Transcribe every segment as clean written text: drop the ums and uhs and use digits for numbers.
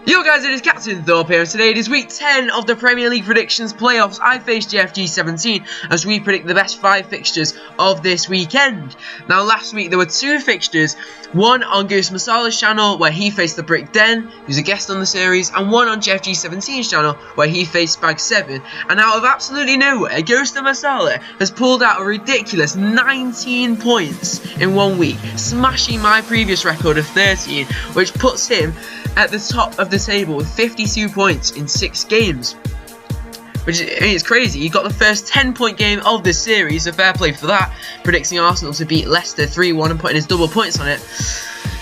Yo guys, it is Captain Thorpe here, and today it is week 10 of the Premier League predictions playoffs. I face JFG 17 as we predict the best 5 fixtures of this weekend. Now last week there were 2 fixtures, one on Goose Masala's channel where he faced the Brick Den, who's a guest on the series, and one on JFG 17's channel where he faced Spag 7. And out of absolutely nowhere, Ghost Masala has pulled out a ridiculous 19 points in 1 week, smashing my previous record of 13, which puts him at the top of the table with 52 points in 6 games. Which is crazy. He got the first 10-point game of this series, so fair play for that, predicting Arsenal to beat Leicester 3-1 and putting his double points on it.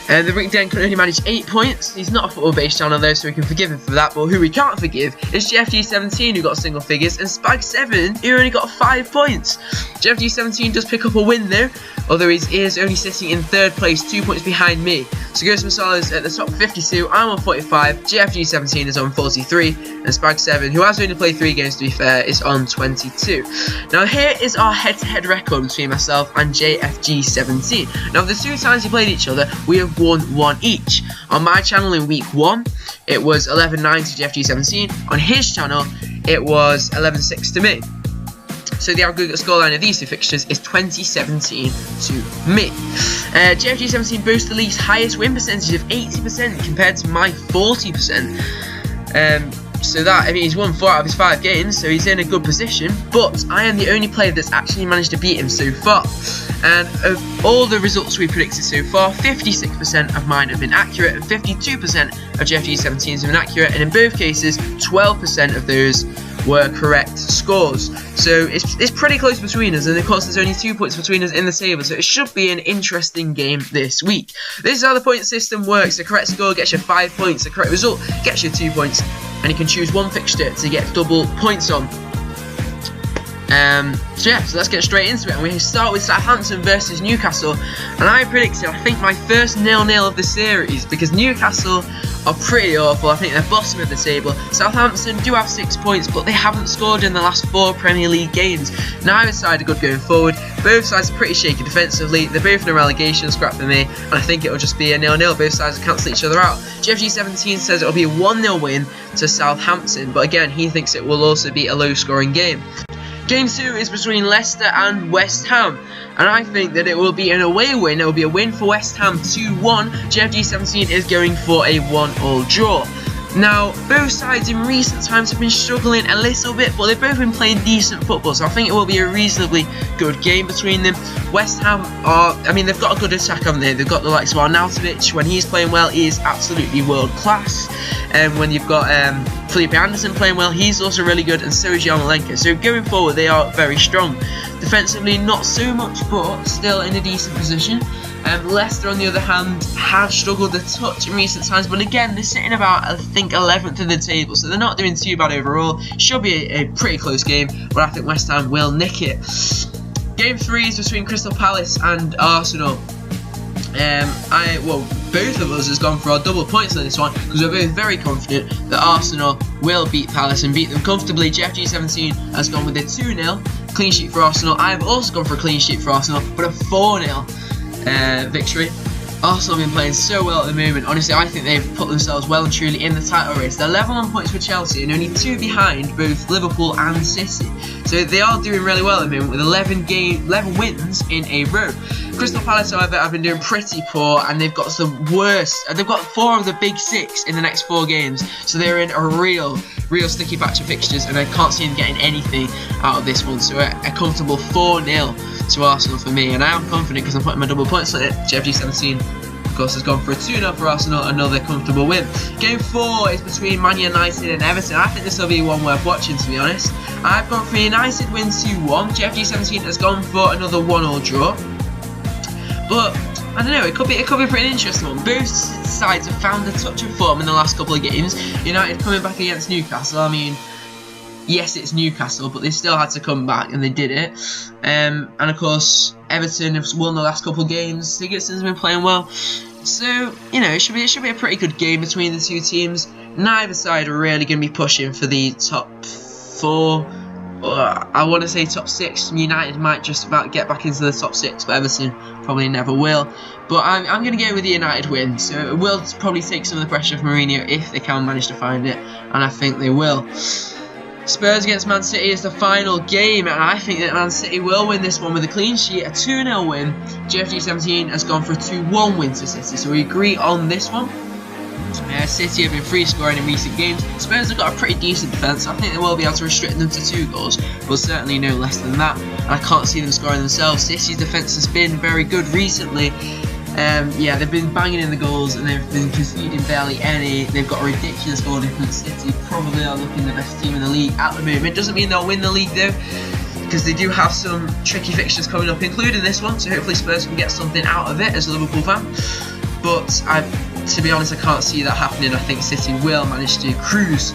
The Brick Den could only manage 8 points. He's not a football-based channel though, so we can forgive him for that. But who we can't forgive is JFG 17, who got single figures, and Spag 7, who only got 5 points. JFG 17 does pick up a win though, although he is only sitting in 3rd place, 2 points behind me. So Ghost Masala is at the top 52, I'm on 45, JFG 17 is on 43, and Spag 7, who has only played 3 games to be fair, is on 22. Now here is our head-to-head record between myself and JFG 17. Now the 2 times we played each other, we have won 1 each. On my channel in week 1, it was 11-9 to JFG 17. On his channel, it was 11-6 to me. So the aggregate scoreline of these 2 fixtures is 20-17 to me. JFG 17 boasts the league's highest win percentage of 80% compared to my 40%. So that, I mean, he's won 4 out of his 5 games, so he's in a good position, but I am the only player that's actually managed to beat him so far. And of all the results we predicted so far, 56% of mine have been accurate, and 52% of JFG 17's have been accurate, and in both cases, 12% of those were correct scores. So it's pretty close between us, and of course there's only 2 points between us in the table, so it should be an interesting game this week. This is how the point system works. The correct score gets you 5 points, the correct result gets you 2 points, and you can choose one fixture to get double points on. So let's get straight into it, and we start with Southampton versus Newcastle. And I predicted, I think, my first 0-0 of the series, because Newcastle are pretty awful. I think they're bottom of the table. Southampton do have 6 points, but they haven't scored in the last 4 Premier League games. Neither side are good going forward. Both sides are pretty shaky defensively. They're both in a relegation scrap for me, and I think it'll just be a 0-0. Both sides will cancel each other out. JFG 17 says it'll be a 1-0 win to Southampton, but again, he thinks it will also be a low-scoring game. Game 2 is between Leicester and West Ham, and I think that it will be an away win. It will be a win for West Ham 2-1. JFG 17 is going for a 1-1 draw. Now, both sides in recent times have been struggling a little bit, but they've both been playing decent football, so I think it will be a reasonably good game between them. West Ham are, I mean, they've got a good attack, haven't they? They've got the likes of Arnautovic. When he's playing well, he is absolutely world class. And when you've got Felipe Anderson playing well, he's also really good, and so is Yarmolenko. So going forward, they are very strong. Defensively, not so much, but still in a decent position. Leicester, on the other hand, have struggled a touch in recent times, but again, they're sitting about, I think, 11th in the table, so they're not doing too bad overall. Should be a pretty close game, but I think West Ham will nick it. Game 3 is between Crystal Palace and Arsenal. Both of us has gone for our double points on this one, because we're both very confident that Arsenal will beat Palace and beat them comfortably. JFG 17 has gone with a 2-0 clean sheet for Arsenal. I have also gone for a clean sheet for Arsenal, but a 4-0 victory. Arsenal have been playing so well at the moment. Honestly, I think they've put themselves well and truly in the title race. They're level on points with Chelsea and only 2 behind both Liverpool and City. So they are doing really well at the moment with 11 wins in a row. Crystal Palace, however, have been doing pretty poor, and they've got the worst. They've got 4 of the big 6 in the next 4 games, so they're in a real sticky patch of fixtures, and I can't see them getting anything out of this one. So a comfortable 4-0 to Arsenal for me, and I am confident because I'm putting my double points on it. JFG 17, of course, has gone for a 2-0 for Arsenal, another comfortable win. Game 4 is between Man United and Everton. I think this will be one worth watching, to be honest. I've gone for a United win 2-1. JFG 17 has gone for another 1-1 draw. But I don't know, it could be a pretty interesting one. Both sides have found a touch of form in the last couple of games. United coming back against Newcastle. I mean, yes, it's Newcastle, but they still had to come back, and they did it. And of course, Everton have won the last couple of games. Sigurdsson's been playing well, so you know it should be a pretty good game between the 2 teams. Neither side are really going to be pushing for the top 4. I want to say top 6. United might just about get back into the top 6, but Everton probably never will. But I'm going to go with the United win. So it will probably take some of the pressure from Mourinho if they can manage to find it, and I think they will. Spurs against Man City is the final game, and I think that Man City will win this one with a clean sheet, a 2-0 win. JFG 17 has gone for a 2-1 win to City, so we agree on this one. City have been free scoring in recent games. Spurs have got a pretty decent defence. I think they will be able to restrict them to 2 goals, but certainly no less than that. And I can't see them scoring themselves. City's defence has been very good recently. Yeah, they've been banging in the goals and they've been conceding barely any. They've got a ridiculous goal difference. City probably are looking the best team in the league at the moment. Doesn't mean they'll win the league though, because they do have some tricky fixtures coming up, including this one. So hopefully Spurs can get something out of it as a Liverpool fan. But to be honest, I can't see that happening. I think City will manage to cruise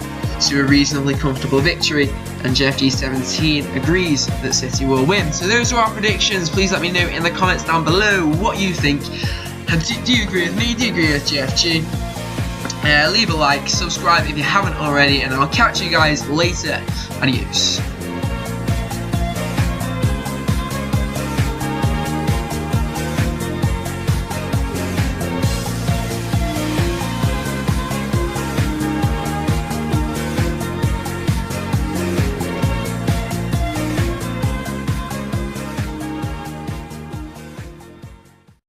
to a reasonably comfortable victory, and JFG 17 agrees that City will win. So those are our predictions. Please let me know in the comments down below what you think. And do you agree with me? Do you agree with JFG? Leave a like, subscribe if you haven't already, and I'll catch you guys later. Adios.